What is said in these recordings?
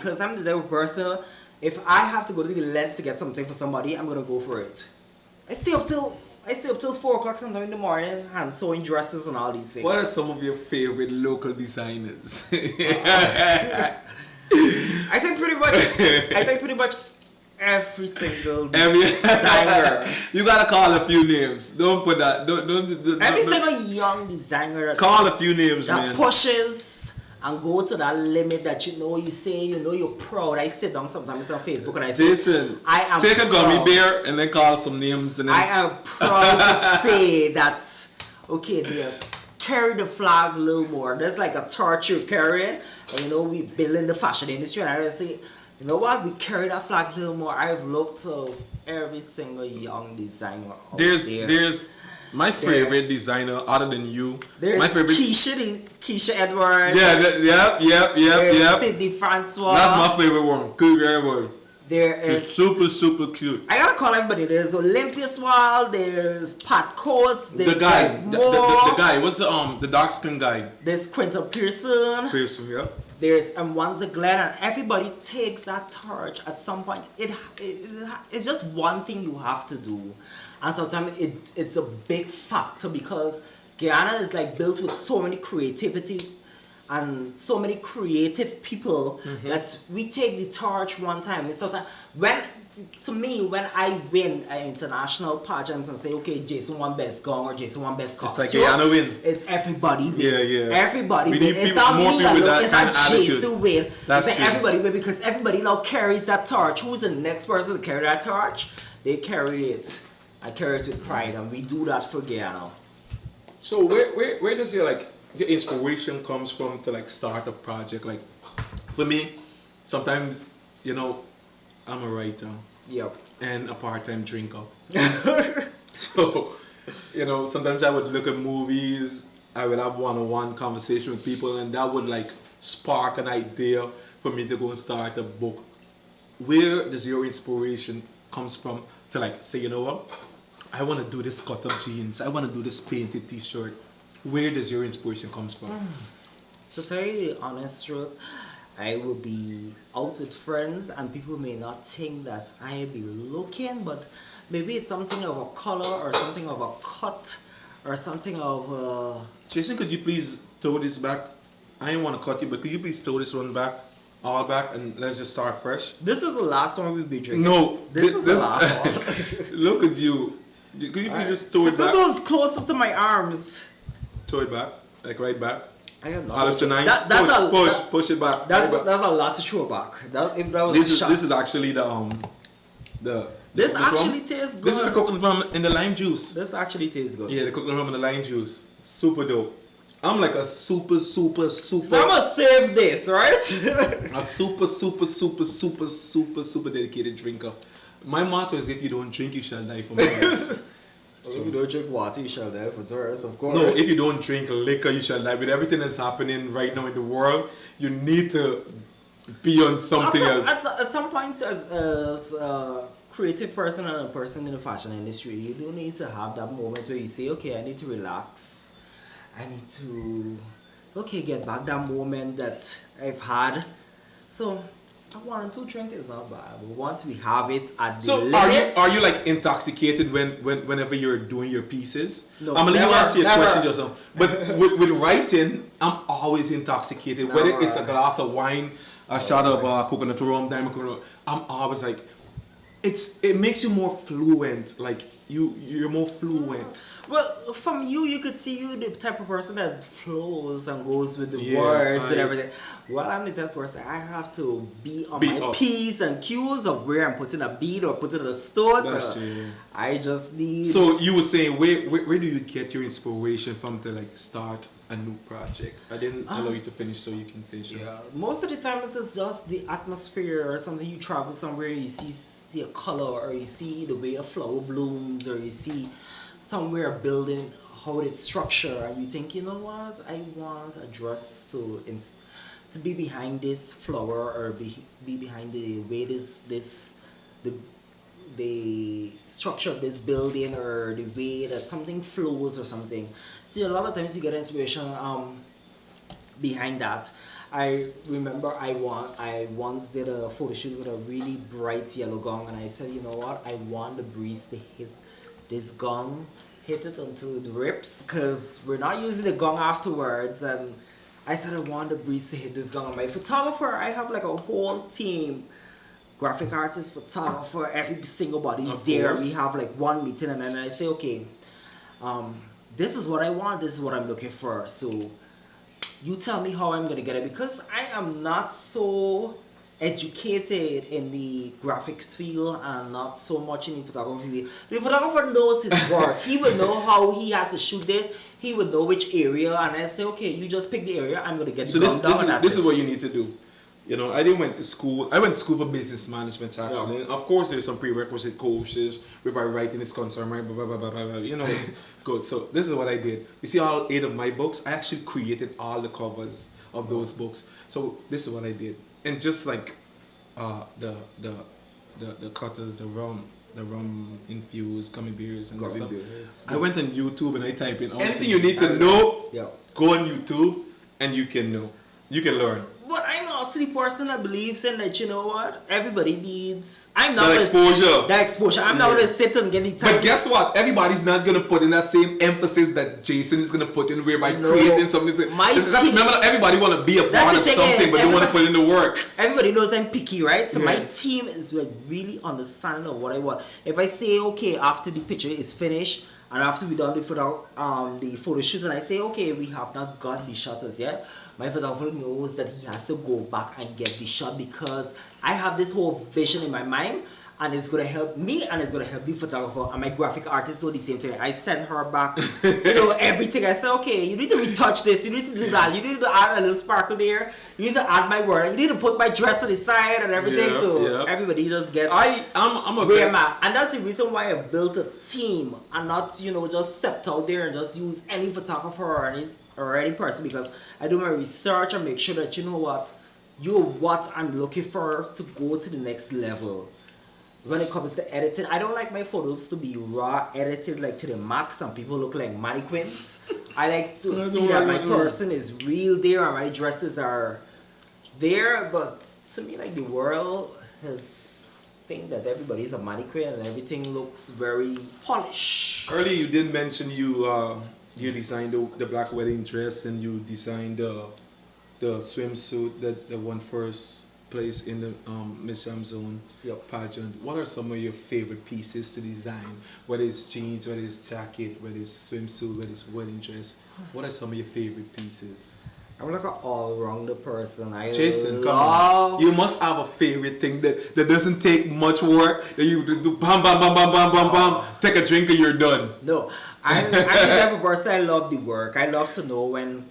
Because I'm the type of person, if I have to go to the lengths to get something for somebody, I'm gonna go for it. I stay up till 4 o'clock sometime in the morning and sewing dresses and all these things. What are some of your favorite local designers? I think pretty much every single designer. You gotta call a few names. Don't put that. Don't Every single young designer call a few names, that man. pushes and go to that limit that you say you're proud. I sit down sometimes on Facebook and I say, Jason, I am take a proud. gummy bear and then call some names. And then I am proud to say that, okay, they carry the flag a little more. There's like a torch you're carrying, and we building the fashion industry, and I say, you know what, we carry that flag a little more. I've looked at every single young designer out there. There's my favorite designer other than you. There's my favorite Keisha Edwards. Yep. Sydney Francois. That's my favorite one. Good one. There is super cute. I gotta call everybody. There's Olympia Swall. There's Pat Coates. There's The guy, the guy. What's the dark skin guy? There's Quinta Pearson. Yeah. There's Wanza Glenn, and everybody takes that torch at some point. It's just one thing you have to do, and sometimes it's a big factor because Guyana is like built with so many creativity and so many creative people that we take the torch one time. And sometimes when I win an international pageant and say, okay, Jason won best gong or Jason won best costume, it's like Guyana win. It's everybody win. Yeah. Everybody We win. need It's people, not more me people with alone. that It's kind not of attitude. Jason win. That's it's like true. everybody win because everybody now carries that torch. Who's the next person to carry that torch? They carry it. I carry it with pride, and we do that for Guyana. So where does your inspiration comes from to start a project? Like for me, sometimes I'm a writer. Yep. And a part-time drinker. So, sometimes I would look at movies, I would have one-on-one conversation with people, and that would spark an idea for me to go and start a book. Where does your inspiration comes from to say, you know what, I want to do this cut of jeans, I want to do this painted t-shirt. Where does your inspiration comes from? To tell you the honest truth, I will be out with friends and people may not think that I be looking, but maybe it's something of a color or something of a cut or something of a... Jason, could you please throw this back? I didn't want to cut you, but could you please throw this one back, all back, and let's just start fresh? This is the last one we'll be drinking. No. This is the last one. Look at you. Could you please just throw it back? This one's closer to my arms. Throw it back, right back. I have no Alison, push it back. That's a lot to throw back. If that was this is actually This actually tastes good. This is the coconut rum in the lime juice. This actually tastes good. Yeah, the coconut rum in the lime juice. Super dope. I'm like a super. So I'm gonna save this, right? A super dedicated drinker. My motto is: if you don't drink, you shall die from thirst. So if you don't drink water, you shall die for thirst, of course. No, if you don't drink liquor, you shall die. With everything that's happening right now in the world, you need to be on something else. At some point, as a creative person and a person in the fashion industry, you do need to have that moment where you say, okay, I need to relax. I need to, get back that moment that I've had. So, a 1 or 2 drink is not bad. But once we have it at the limit, are you intoxicated whenever you're doing your pieces? No, I'm gonna never, answer your never. question just now. But with writing, I'm always intoxicated. Never. Whether it's a glass of wine, a shot of coconut rum, diamond coconut rum, I'm always it makes you more fluent. You're more fluent. Well, from you could see you the type of person that flows and goes with the words and everything. Well, I'm the type of person I have to be on my P's and Q's of where I'm putting a beat or putting a stone. That's true. I just need... So you were saying, where do you get your inspiration from to start a new project? I didn't allow you to finish, so you can finish. Yeah, most of the time it's just the atmosphere or something. You travel somewhere, you see a color, or you see the way a flower blooms, or you see somewhere a building, how it's structured, and you think, you know what, I want a dress to be behind this flower, or be behind the way the structure of this building, or the way that something flows or something. So a lot of times you get inspiration behind that. I remember I once did a photo shoot with a really bright yellow gong, and I said, you know what? I want the breeze to hit this gong, hit it until it rips, because we're not using the gong afterwards. And I said I want the breeze to hit this gong. And my photographer, I have like a whole team, graphic artist, photographer, every single body's Of there. course. We have like one meeting, and then I say, okay, this is what I want. This is what I'm looking for. So you tell me how I'm gonna get it, because I am not so educated in the graphics field and not so much in the photography field. The photographer knows his work. He would know how he has to shoot this. He would know which area, and I say, okay, you just pick the area. I'm gonna get So it done. this is what you need to do. You know, I didn't went to school. I went to school for business management actually. Yeah. And of course, there's some prerequisite courses whereby writing is concerned, right? Blah, blah, blah, blah, blah, blah. You know, good. So this is what I did. You see all 8 of my books? I actually created all the covers of those books. So this is what I did. And just like the cutters, the rum infused gummy beers and Gummy stuff. beers. I went on YouTube and I type in anything you need to know. Yeah. Go on YouTube and you can know. You can learn. But I'm also the person that believes in that, you know what? Everybody needs. I'm not That exposure. That exposure. I'm not gonna sit and get the time. But guess what? Everybody's not gonna put in that same emphasis that Jason is gonna put in whereby No. creating something. Remember, everybody want to be a part of something, but they want to put in the work. Everybody knows I'm picky, right? So Yeah. my team is like really understanding of what I want. If I say, okay, after the picture is finished and after we done the photo shoot, and I say, okay, we have not got the shutters yet, my photographer knows that he has to go back and get the shot, because I have this whole vision in my mind, and it's gonna help me and it's gonna help the photographer, and my graphic artist do the same thing. I send her back, everything. I say, okay, you need to retouch this, you need to do that, you need to add a little sparkle there, you need to add my word, you need to put my dress to the side and everything. Yeah, so yeah. everybody just gets I'm a where bit- am I? And that's the reason why I built a team and not, just stepped out there and just use any photographer or any person, because I do my research and make sure that you're what I'm looking for to go to the next level. When it comes to editing, I don't like my photos to be raw edited like to the max and people look like mannequins. I like to see that my person is real there and my dresses are there, but to me, like, the world has think that everybody's a mannequin and everything looks very polished. Earlier, you did mention you designed the black wedding dress and you designed the swimsuit that won first place in the Miss Jam Zone pageant. What are some of your favorite pieces to design? Whether it's jeans, whether it's jacket, whether it's swimsuit, whether it's wedding dress. What are some of your favorite pieces? I'm like an all-rounder person. Jason, come on. You must have a favorite thing that doesn't take much work. That you do bam, bam, bam, bam, bam, bam, bam. Take a drink and you're done. No, I'm the type of person, I love the work. I love to know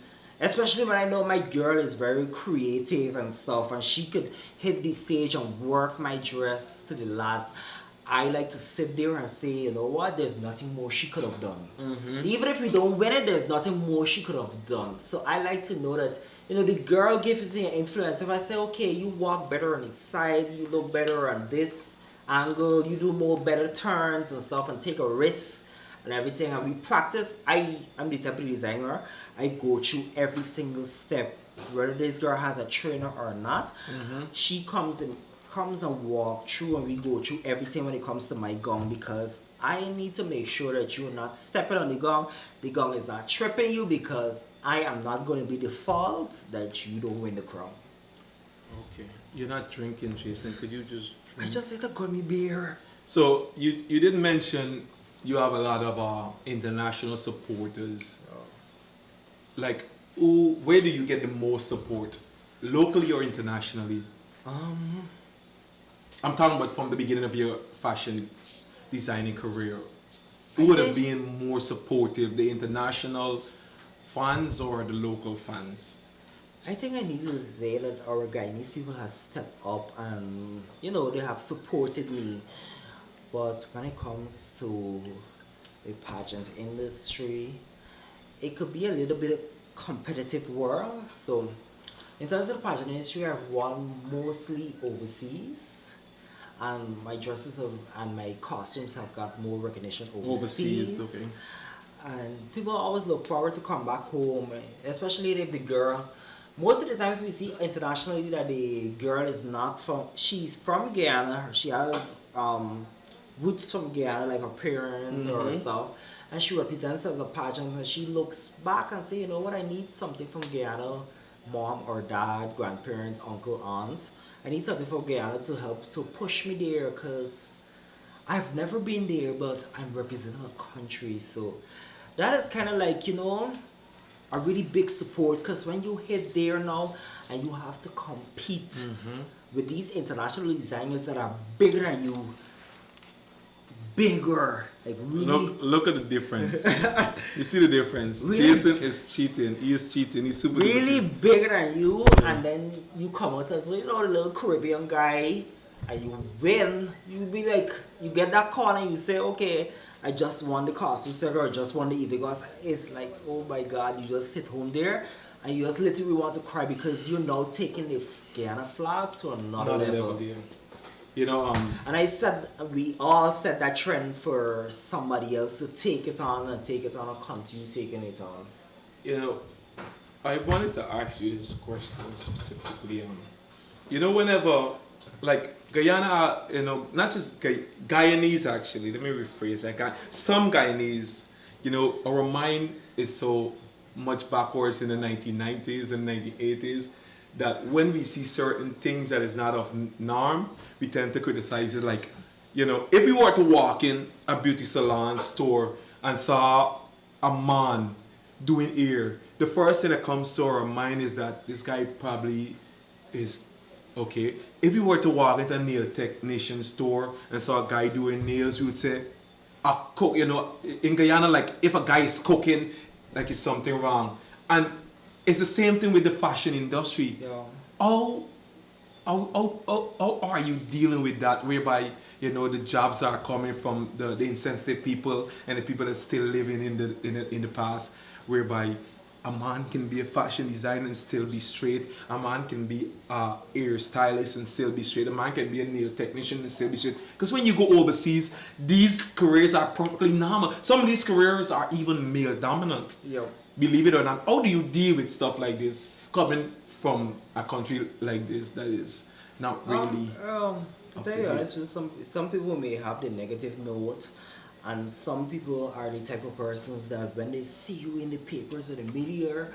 especially when I know my girl is very creative and stuff, and she could hit the stage and work my dress to the last. I like to sit there and say, you know what, there's nothing more she could have done. Mm-hmm. Even if we don't win it, there's nothing more she could have done. So I like to know that, the girl gives me an influence. If I say, okay, you walk better on the side, you look better on this angle, you do more better turns and stuff, and take a risk and everything, and we practice. I'm the type of designer, I go through every single step, whether this girl has a trainer or not. Mm-hmm. She comes and walk through, and we go through everything when it comes to my gong, because I need to make sure that you're not stepping on the gong is not tripping you, because I am not going to be the fault that you don't win the crown. Okay, you're not drinking, Jason. Could you just drink? I just ate a gummy beer. So you did mention you have a lot of international supporters. Like, where do you get the most support, locally or internationally? I'm talking about from the beginning of your fashion designing career. Who would have been more supportive, the international fans or the local fans? I think I need to say that our Guyanese people have stepped up and, they have supported me. But when it comes to the pageant industry, it could be a little bit competitive world. So in terms of the pageant industry, I've won mostly overseas, and my dresses and my costumes have got more recognition overseas. Overseas, okay. And people always look forward to come back home, especially if the girl most of the times we see internationally that the girl is not from, she's from Guyana, she has roots from Guyana, like her parents or stuff, and she represents as a pageant, and she looks back and say, you know what, I need something from Guyana, mom or dad, grandparents, uncle, aunts. I need something from Guyana to help to push me there, because I've never been there, but I'm representing a country. So that is kind of like, you know, a really big support, because when you hit there now and you have to compete with these international designers that are bigger than you, bigger, like really. Look at the difference. You see the difference. Really? Jason is cheating. He is cheating. He's super Really duper bigger than you, and then you come out as, you know, a little Caribbean guy, and you win. You be like, you get that call and you say, okay, I just won the costume set, or I just won the event. Because it's like, oh my God, you just sit home there and you just literally want to cry, because you're now taking the Guyana flag to another level. yeah. You know, And I said, we all set that trend for somebody else to take it on and continue taking it on. you know, I wanted to ask you this question specifically. You know, whenever, like, Guyana, you know, not just Guyanese actually, let me rephrase that. Some Guyanese, you know, our mind is so much backwards in the 1990s and 1980s that when we see certain things that is not of norm, we tend to criticize it. Like, you know, if we were to walk in a beauty salon store and saw a man doing hair, the first thing that comes to our mind is that this guy probably is okay. If we were to walk into a nail technician store and saw a guy doing nails, we would say, a cook, you know, in Guyana, like, if a guy is cooking, like, it's something wrong. And it's the same thing with the fashion industry. Yeah. How are you dealing with that, whereby, you know, the jobs are coming from the insensitive people and the people that still living in the past, whereby a man can be a fashion designer and still be straight, a man can be a hairstylist and still be straight, a man can be a nail technician and still be straight. Because when you go overseas, these careers are perfectly normal. Some of these careers are even male dominant. Yeah. Believe it or not. How do you deal with stuff like this coming from a country like this that is not really to tell you honest, just some people may have the negative note, and some people are the type of persons that when they see you in the papers or the media,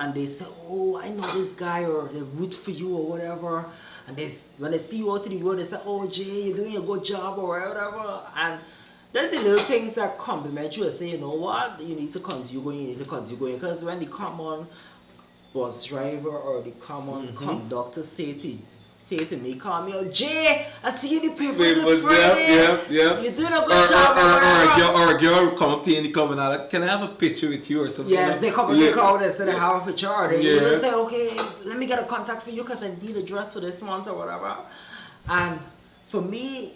and they say, oh, I know this guy, or they root for you or whatever, and when they see you out in the world, they say, oh, Jay, you're doing a good job or whatever, and there's the little things that compliment you and say, you know what, you need to continue going, because when the common bus driver or the common conductor say to me, call me, oh, Jay, I see you in the papers this Friday. Yeah. You're doing a good job. Or a girl will come up to you and come and like, can I have a picture with you or something? Yes, they come and they call us and they have a picture. Or they even say, okay, let me get a contact for you because I need a dress for this month or whatever. And for me,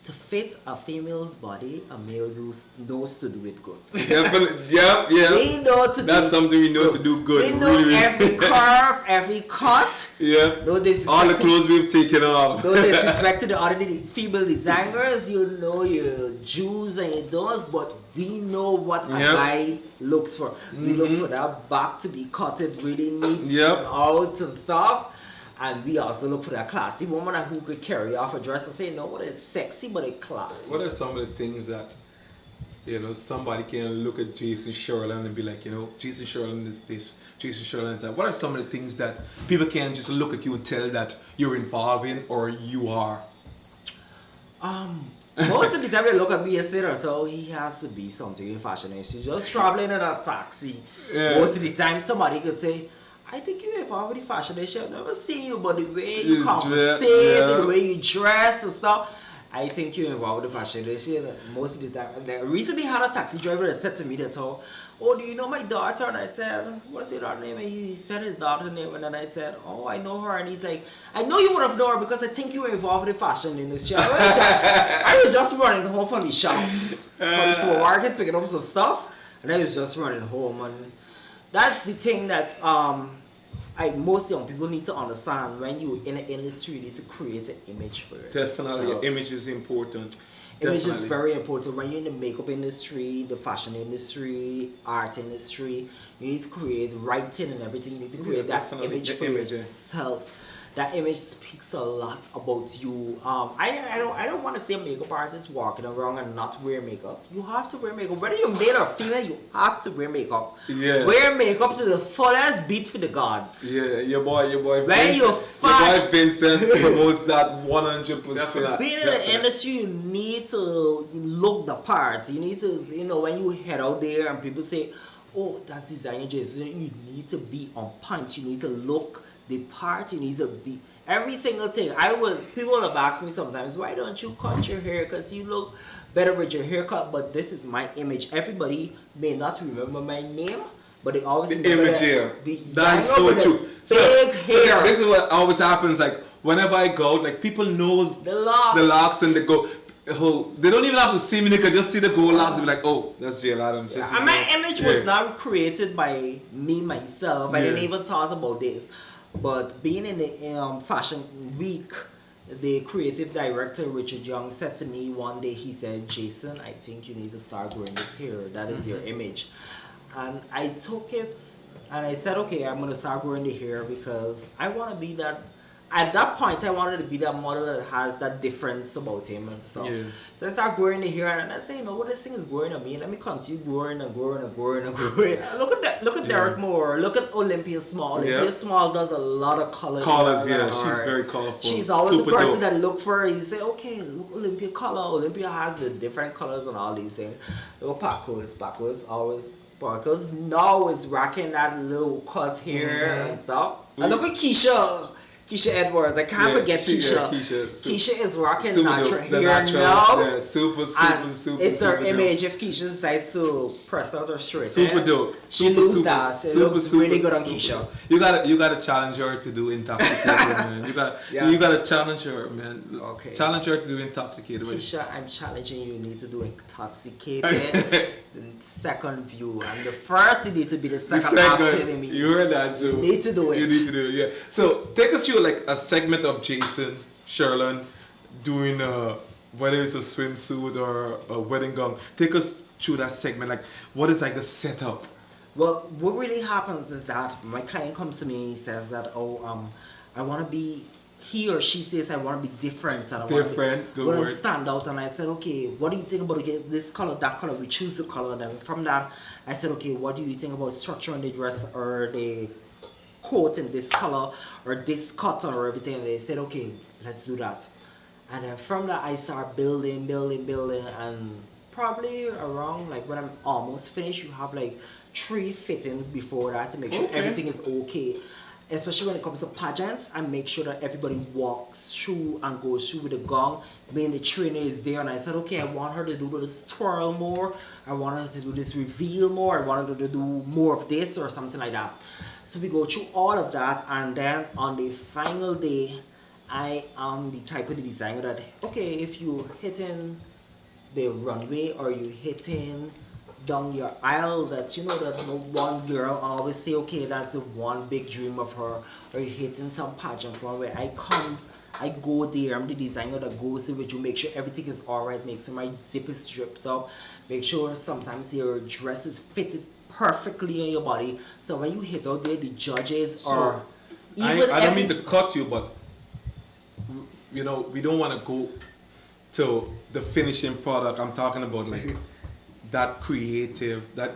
to fit a female's body, a male knows to do it good. Definitely, yeah. We know to That's something we know to do good. We know really, every curve, every cut. Yeah. No disrespect. All the clothes we've taken off. No disrespect to the other female designers, you know your Jews and your don'ts, but we know what a guy looks for. We look for that back to be cutted really neat out and stuff. And we also look for that classy woman who could carry off a dress and say, no, what is sexy but it's classy. What are some of the things that, you know, somebody can look at Jason Shurland and be like, you know, Jason Shurland is this, Jason Shurland is that. What are some of the things that people can just look at you and tell that you're involved in or you are? Most of the time they look at me and say that, oh, he has to be something in fashion. And she's just traveling in a taxi. Yeah. Most of the time somebody could say, I think you're involved with the fashion industry. I've never seen you, but the way you conversate, the way you dress and stuff, I think you're involved with the fashion industry. Most of the time. I recently had a taxi driver that said to me that, oh, do you know my daughter? And I said, what's your daughter's name? And he said his daughter's name, and then I said, oh, I know her. And he's like, I know you would have known her because I think you were involved with the fashion industry. I was just running home from the shop, from the market, picking up some stuff, and I was just running home. And that's the thing that most young people need to understand. When you're in the industry, you need to create an image for yourself. Definitely, your image is important. Image is Definitely. very important when you're in the makeup industry, the fashion industry, art industry. You need to create writing and everything. You need to create that definitely. image The for image, yourself. That image speaks a lot about you. I don't want to see a makeup artist walking around and not wear makeup. You have to wear makeup. Whether you're male or female, you have to wear makeup. Yeah. Wear makeup to the fullest beat for the gods. Yeah, your boy When Vincent, you're your boy Vincent promotes that 100%. Being in the industry, you need to look the part. You need to, when you head out there and people say, "Oh, that's designer Jason," you need to be on punch. You need to look the part. You need to be every single thing. People have asked me sometimes, "Why don't you cut your hair? Because you look better with your haircut." But this is my image. Everybody may not remember my name, but they always The remember image, yeah. the That's so designer with the true. Big hair. This is what always happens. Like whenever I go, like people knows The locks. and they go. Oh, they don't even have to see me. They can just see the gold locks and be like, "Oh, that's Jill Adams." This is And my her." image Yeah. was not created by me myself. I didn't Yeah. even thought about this. But being in the fashion week, the creative director Richard Young said to me one day, he said, "Jason, I think you need to start growing this hair. That is your image." And I took it and I said, "Okay, I'm gonna start growing the hair because I want to be that." At that point, I wanted to be that model that has that difference about him and stuff. Yeah. So I started growing the hair, and I say, what this thing is growing on me. Let me continue growing and growing and growing and growing. Look at that. Look at Derek Moore. Look at Olympia Small. Yeah. Olympia Small does a lot of color. Colors, in her yeah, she's art. very colorful. She's always Super the person dope. that look for her. You say, okay, look, Olympia color. Olympia has the different colors and all these things. Look, Paco's always. Because now it's rocking that little cut here and stuff. And look at Keisha Edwards. I can't forget Keisha. Keisha is rocking natural hair now. Yeah, super. It's her super image. If Keisha decides to press out her straight, Super dope. She loses that. It looks really good on Keisha. You gotta challenge her to do Intoxicated, man. You gotta challenge her, man. Okay. Challenge her to do Intoxicated. Keisha, I'm challenging you. You need to do Intoxicated. The second view, and the first you need to be the second after me. You heard that, so you need to do it. You need to do it, yeah. So take us through like a segment of Jason Shurland doing whether it's a swimsuit or a wedding gown. Take us through that segment. Like, what is like the setup? Well, what really happens is that my client comes to me and he says that, I want to be, he or she says, I want to be different. And I Different, good want to word. stand out. And I said, okay, what do you think about this color, that color? We choose the color. And then from that, I said, okay, what do you think about structuring the dress or the coat in this color or this cut or everything? And they said, okay, let's do that. And then from that, I start building, and probably around like when I'm almost finished, you have like 3 fittings before that to make sure everything is okay. Especially when it comes to pageants, I make sure that everybody walks through and goes through with the gown. Being the trainer is there, and I said, okay, I want her to do this twirl more. I want her to do this reveal more. I want her to do more of this or something like that. So we go through all of that, and then on the final day, I am the type of the designer that, okay, if you're hitting the runway or you're hitting down your aisle, that that one girl always say, okay, that's the one big dream of her, or you're hitting some pageant runway. I go there. I'm the designer that goes there with you, make sure everything is alright, make sure my zip is stripped up, make sure sometimes your dress is fitted perfectly on your body. So when you hit out there, the judges are even. I don't mean to cut you, but we don't want to go to the finishing product. I'm talking about like that creative, that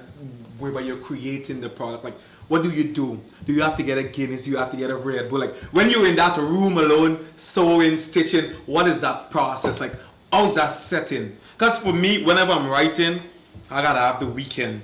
whereby you're creating the product. Like, what do? Do you have to get a Guinness? Do you have to get a Red Bull? Like, when you're in that room alone, sewing, stitching, what is that process? Like, how is that setting? Because for me, whenever I'm writing, I gotta have the weekend.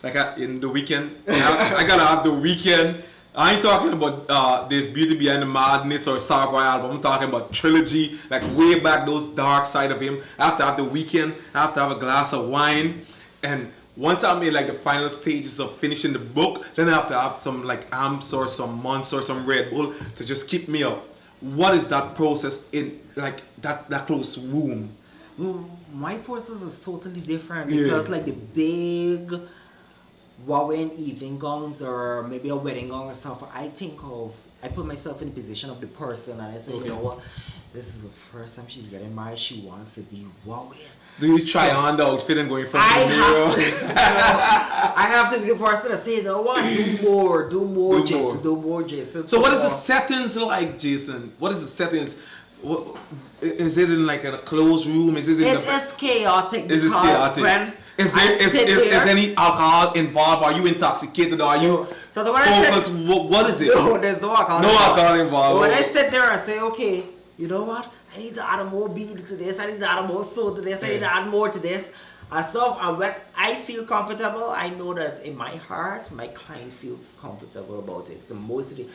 Like, in the weekend, I gotta have the weekend. I ain't talking about There's Beauty Behind the Madness or Starboy album. I'm talking about trilogy, like way back, those dark side of him. I have to have the weekend. I have to have a glass of wine. And once I'm in like the final stages of finishing the book, then I have to have some like amps or some months or some Red Bull to just keep me up. What is that process in like that close room? My process is totally different because like the big wearing evening gowns or maybe a wedding gown or stuff, I put myself in the position of the person and I say, you know what, this is the first time she's getting married. She wants to be wowing. Do you try on the outfit and go in front of the mirror? I have to be the person to say, you know what? Do more, Jason. Do more, Jason. So what is the settings like, Jason? What is the settings? What, is it in like a closed room? Is it in It's chaotic. Is it chaotic? When is any alcohol involved? Are you intoxicated? Are you so the when I said, what is it? No, there's no alcohol. No alcohol involved. When I sit there and say, okay, you know what? I need to add more bead to this. I need to add more soda to this. I need to add more to this and stuff. And when I feel comfortable, I know that in my heart, my client feels comfortable about it. So most of the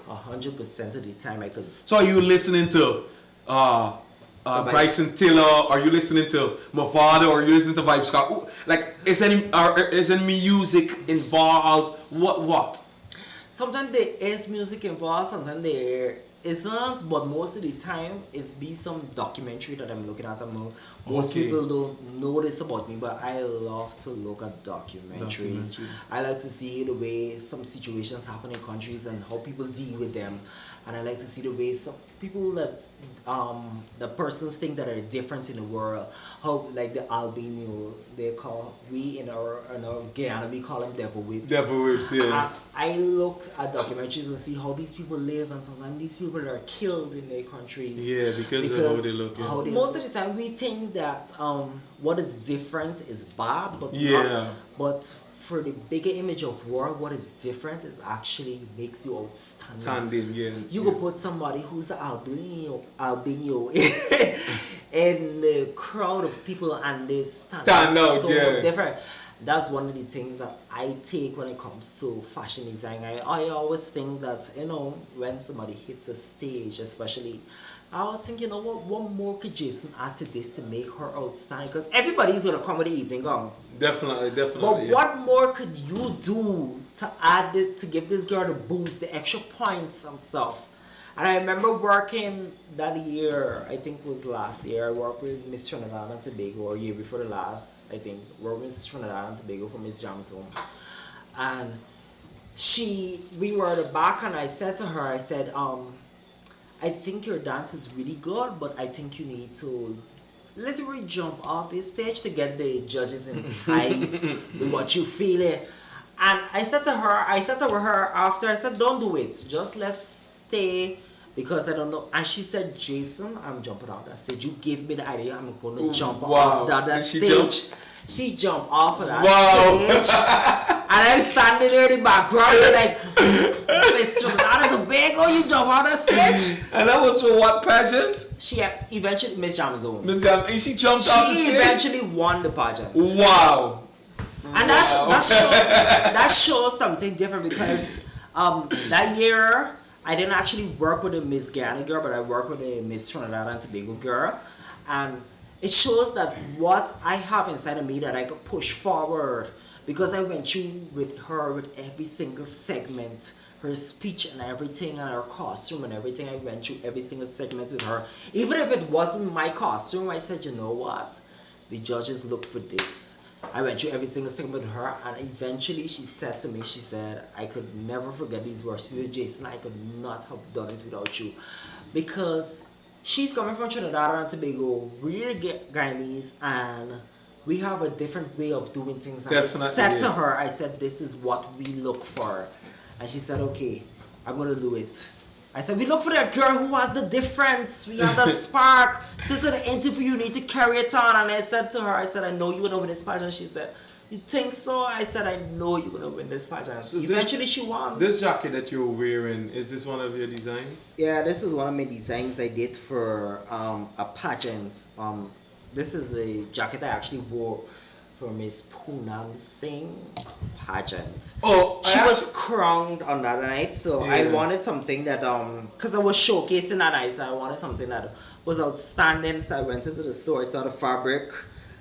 100% of the time, I could. So are you listening to Bryson Tiller? Are you listening to Mavado? Or are you listening to Vibes Scott? Like, is any music involved? What? Sometimes there is music involved. Sometimes there isn't. But most of the time, it's be some documentary that I'm looking at. Most people don't know this about me, but I love to look at documentaries. I like to see the way some situations happen in countries and how people deal with them. And I like to see the way some people that the persons think that are different in the world. How like the albinos, we in our Guyana we call them devil whips. Devil whips, yeah. I look at documentaries and see how these people live, and sometimes these people are killed in their countries. Yeah, because of how they look. Yeah. Most of the time we think that what is different is bad, but but for the bigger image of world, what is different is actually makes you outstanding. You could put somebody who's an albino in the crowd of people and they stand out so different. That's one of the things that I take when it comes to fashion design. I always think that, when somebody hits a stage, especially, I always think, what more could Jason add to this to make her outstanding? Because everybody's going to come with the evening gown. Definitely. But what more could you do to add this, to give this girl the boost, the extra points and stuff? And I remember working that year, I think it was last year, I worked with Miss Trinidad and Tobago, or year before the last, I think, worked with Miss Trinidad and Tobago for Miss Jamson. And we were at the back and I said to her, I said, I think your dance is really good, but I think you need to literally jump off this stage to get the judges in ties with what you feeling. And I said to her after, I said, don't do it. Just let's stay, because I don't know. And she said, Jason, I'm jumping off that stage. You gave me the idea, I'm going to jump off that stage. She jumped off of that stage. And I'm standing there in the background like, Miss Trinidad and Tobago, you jump off that stage. And that was for what pageant? She eventually, Miss Jamzone. And she jumped off the stage? She eventually won the pageant. Wow. And that shows something different, because that year, I didn't actually work with a Miss Guyana girl, but I worked with a Miss Trinidad and Tobago girl. And it shows that what I have inside of me that I could push forward, because I went through with her with every single segment, her speech and everything, and her costume and everything. I went through every single segment with her. Even if it wasn't my costume, I said, you know what? The judges look for this. I went through every single segment with her, and eventually she said to me, she said, I could never forget these words. She said, Jason, I could not have done it without you. Because she's coming from Trinidad and Tobago. We're Guyanese, and we have a different way of doing things. And Definitely. I said to her, I said, this is what we look for. And she said, okay, I'm going to do it. I said, we look for that girl who has the difference. We have the spark. Since the interview, you need to carry it on. And I said to her, I said, I know you're going to win this pageant. She said, you think so? I said, I know you're going to win this pageant. So eventually, she won. This jacket that you're wearing, is this one of your designs? Yeah, this is one of my designs I did for a pageant. This is the jacket I actually wore for Miss Poonam Singh pageant. Oh, she was crowned on that night, so I wanted something that because I was showcasing that night, so I wanted something that was outstanding. So I went into the store, saw the fabric,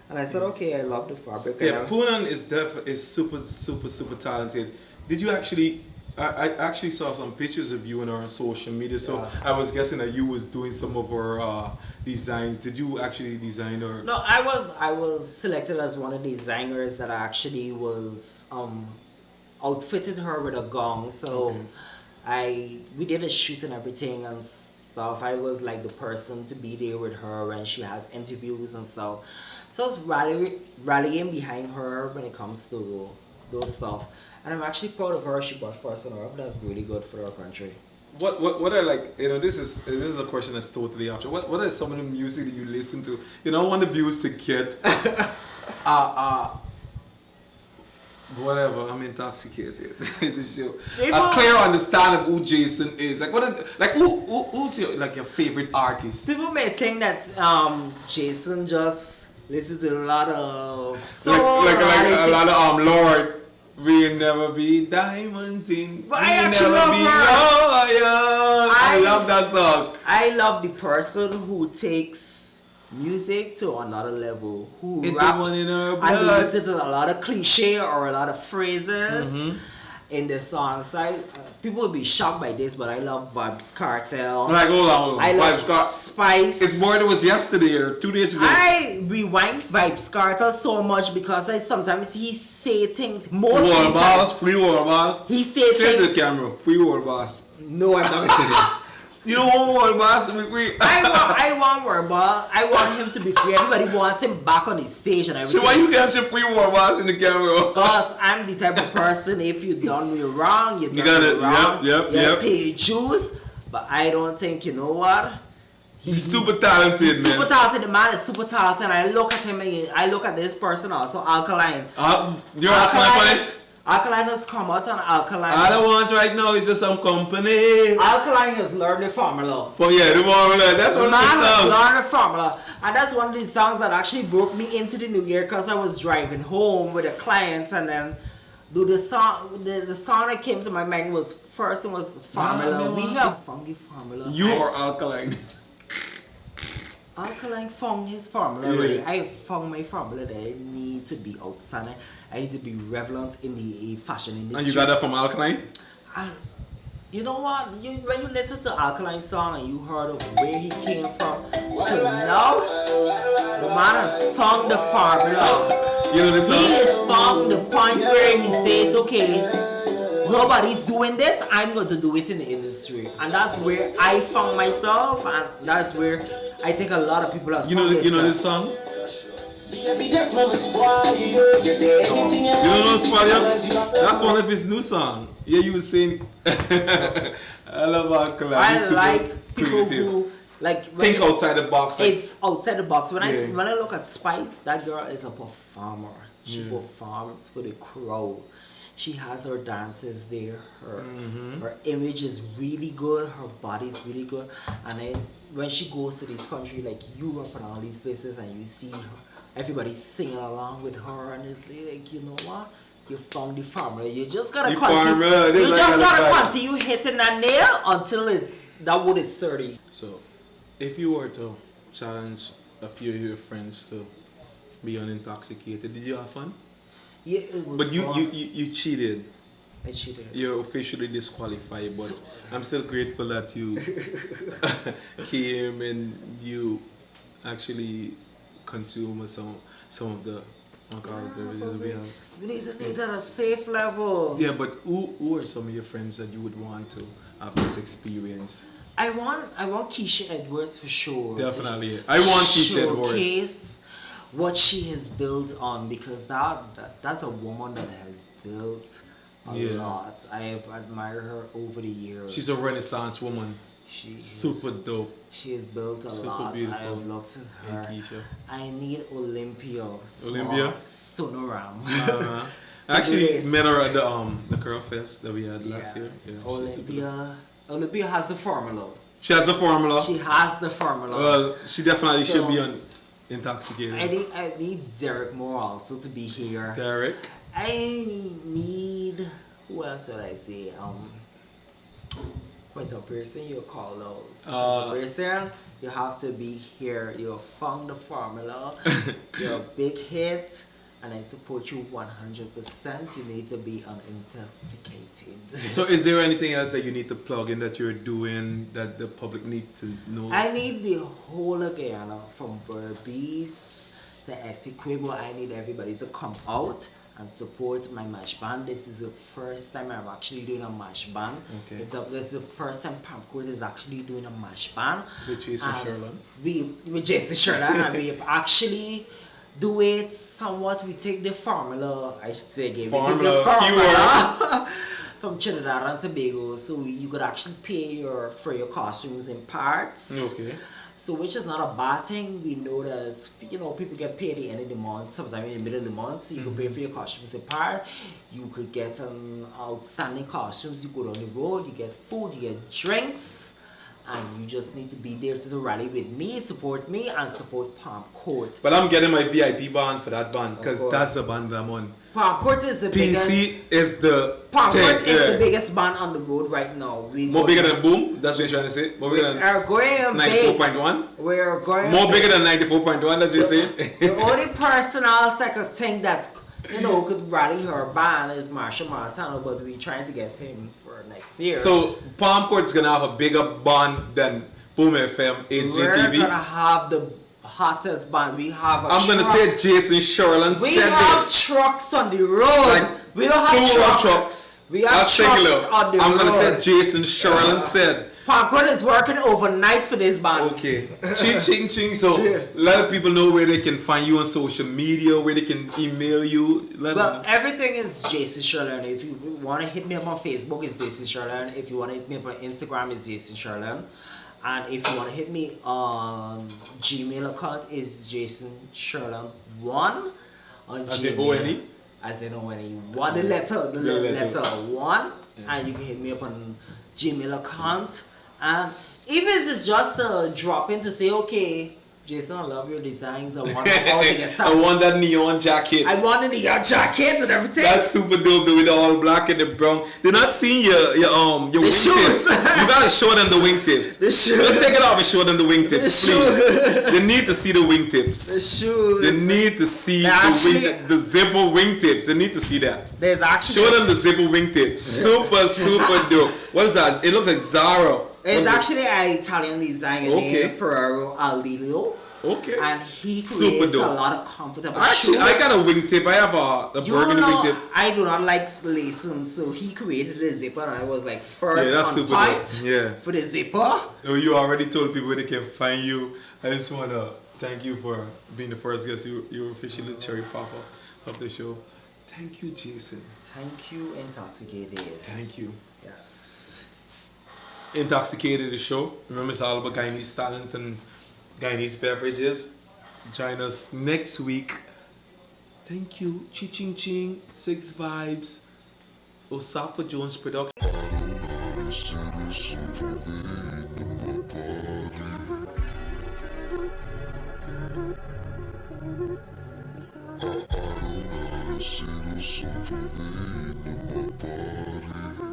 and I said, okay, I love the fabric. Yeah, Poonam is super talented. Did you actually? I actually saw some pictures of you in our social media, so I was guessing that you was doing some of our designs. Did you actually design or? No, I was selected as one of the designers that actually was outfitted her with a gong. So we did a shoot and everything, and stuff. I was like the person to be there with her when she has interviews and stuff. So I was rallying behind her when it comes to those stuff. And I'm actually proud of her. She got first in Europe. That's really good for our country. What are like, this is a question that's totally off. What are some of the music that you listen to? I want the views to get whatever, I'm intoxicated. It's a show. A clear understanding of who Jason is. Like who's your favorite artist? People may think that Jason just listens to a lot of like a lot of Lord. We'll never be diamonds in. But I actually love her. I love that song. I love the person who takes music to another level, who raps and listen to a lot of cliche or a lot of phrases in the song. So people will be shocked by this, but I love Vybz Kartel. Like, hold on. I love Spice. It's more than it was yesterday or 2 days ago. I rewind Vybz Kartel so much because sometimes he say things most Free World Boss, Free World Boss. He say Change things. the camera. Free World Boss. No, I'm not saying. You don't want World Boss? I want World Boss. I want him to be free. Everybody wants him back on the stage and everything. So why you can't say Free World Boss in the camera? But I'm the type of person, if you done me wrong, you done me wrong. Yep. Pay your dues. But I don't think, you know what? He's super talented, man. Super talented. The man is super talented. I look at him and I look at this person also, Alkaline. You're Alkaline? Alkaline has come out on Alkaline. All I want right now is just some company. Alkaline has learned the formula. The formula. That's one of the songs. Has learned the formula. And that's one of the songs that actually broke me into the new year because I was driving home with a client and then the song that came to my mind was first one was formula. We have funky formula. You are Alkaline. Alkaline found his formula already. I found my formula that I need to be outstanding. I need to be relevant in the fashion industry. And you got that from Alkaline? You know what? When you listen to Alkaline song and you heard of where he came from to now, the man has found the formula. You know the song? He has found the point where he says, okay, nobody's doing this, I'm going to do it in the industry. And that's where I found myself, and that's where I think a lot of people are. You know this song? You don't know Spadia? That's one of his new songs. Yeah, you were saying. I love Alkaline. I like people who think outside the box. It's outside the box. When I look at Spice, that girl is a performer. She performs for the crowd. She has her dances there. Her image is really good. Her body is really good. And then when she goes to this country like Europe and all these places, and you see her, everybody singing along with her, and it's like, you know what? You found the formula. You just gotta continue. You just gotta continue hitting that nail until that wood is sturdy. So, if you were to challenge a few of your friends to be unintoxicated, did you have fun? Yeah, it was. But you cheated. I cheated. You're officially disqualified, but I'm still grateful that you came and you actually consume some of the alcoholic beverages we have. We need to do it at a safe level. Yeah, but who are some of your friends that you would want to have this experience? I want Keisha Edwards for sure. Definitely. I want Keisha Edwards. Showcase what she has built on, because that's a woman that has built a lot. I have admired her over the years. She's a Renaissance woman. She's super dope. She has built a lot. Beautiful. I have looked at her. Keisha. I need Olympia. Olympia? Sonoram. I actually met her at the Curl Fest that we had last year. Yeah, Olympia has the formula. She has the formula. She has the formula. Well, she definitely should be on Intoxicated. I need Derek Moore also to be here. Derek? I need, who else should I say? Quentin Pearson, you're called out. Quentin Pearson, you have to be here. You found the formula. You're a big hit. And I support you 100%. You need to be unintoxicated. So is there anything else that you need to plug in that you're doing that the public need to know? I need the whole of Guyana, from Berbice to Essequibo. I need everybody to come out and support my mash band. This is the first time I'm actually doing a mash band. Okay. This is the first time Pam Court is actually doing a mash band. With Jason Shurland. With Jason Shurland, and we've actually do it somewhat. We take the formula, I should say again. We take the formula from Trinidad and Tobago, so you could actually pay for your costumes in parts. Okay. So which is not a bad thing. We know that people get paid at the end of the month, sometimes in the middle of the month, so you could pay for your costumes in part. You could get outstanding costumes. You go on the road, you get food, you get drinks, and you just need to be there to rally with me, support me, and support Palm Court. But I'm getting my VIP band for that band because that's the band I'm on. Palm Court is the PC is the Palm Court is the biggest band on the road right now. More bigger than Boom? That's what you're trying to say? More bigger than 94.1? We're going more bigger than 94.1, that's what you're saying? The only person else I could think that could rally her band is Marshall Montano, but we're trying to get him for next year. So Palm Court is gonna have a bigger band than Boom FM, HGTV. We're gonna have the hottest band. We have I'm gonna say Jason Shurland we said have this. trucks on the road. Like we don't have trucks. We have trucks on the road. I'm gonna say Jason Shurland said. Palm Court is working overnight for this band. Okay. Ching ching ching. So let people know where they can find you on social media, where they can email you. Everything is Jason Shurland. If you want to hit me up on Facebook, it's Jason Shurland. If you want to hit me up on Instagram, it's Jason Shurland. And if you want to hit me on Gmail account, it's Jason Shurland 1 on As Gmail. in O-N-E? As in O-N-E. The letter 1. Yeah. And you can hit me up on Gmail account. And even if it's just a drop in to say, okay, Jason, I love your designs. I want all to get I want that neon jacket. I want the neon jacket and everything. That's super dope with the all black and the brown. They're not seeing your wingtips. You gotta show them the wingtips. The shoes. Just take it off and show them the wingtips, please. They need to see the wingtips. The shoes. They need to see the zipper wingtips. They need to see that. There's actually show them the zipper wingtips. Super dope. What is that? It looks like Zara. It's actually an Italian designer named Ferrero Aldilio. Okay. And he creates a lot of comfortable shoes. I got a wingtip. I have a burgundy wingtip. I do not like lacing, so he created the zipper, and I was like first that's on super point for the zipper. No, you already told people where they can find you. I just want to thank you for being the first guest. You're officially the cherry papa of the show. Thank you, Jason. Thank you, Intoxicated. Thank you. Yes. Intoxicated, the show. Remember, it's all about Guyanese talent and Guyanese beverages. Join us next week. Thank you. Ching ching. 6 Vibes. Osafa Jones production. I don't wanna see the super in my body.